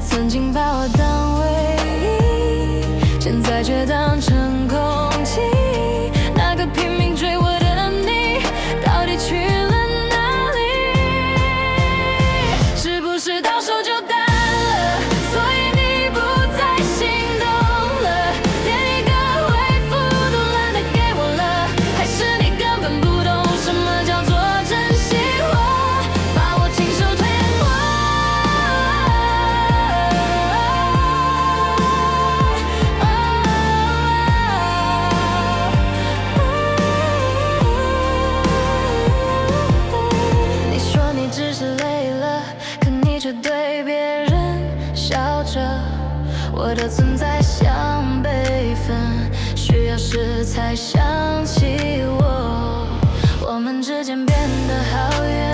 曾经把我当唯一，现在却当成空气。那个拼命追我的你，到底去了哪里？是不是到手就淡了？所以你不再心动了，连一个回复都懒得给我了，还是你根本不懂什么叫做珍惜我，把我亲手推过。你说你只是累了，可你却对别人笑着。我的存在像备份，需要时才想起我。我们之间变得好远。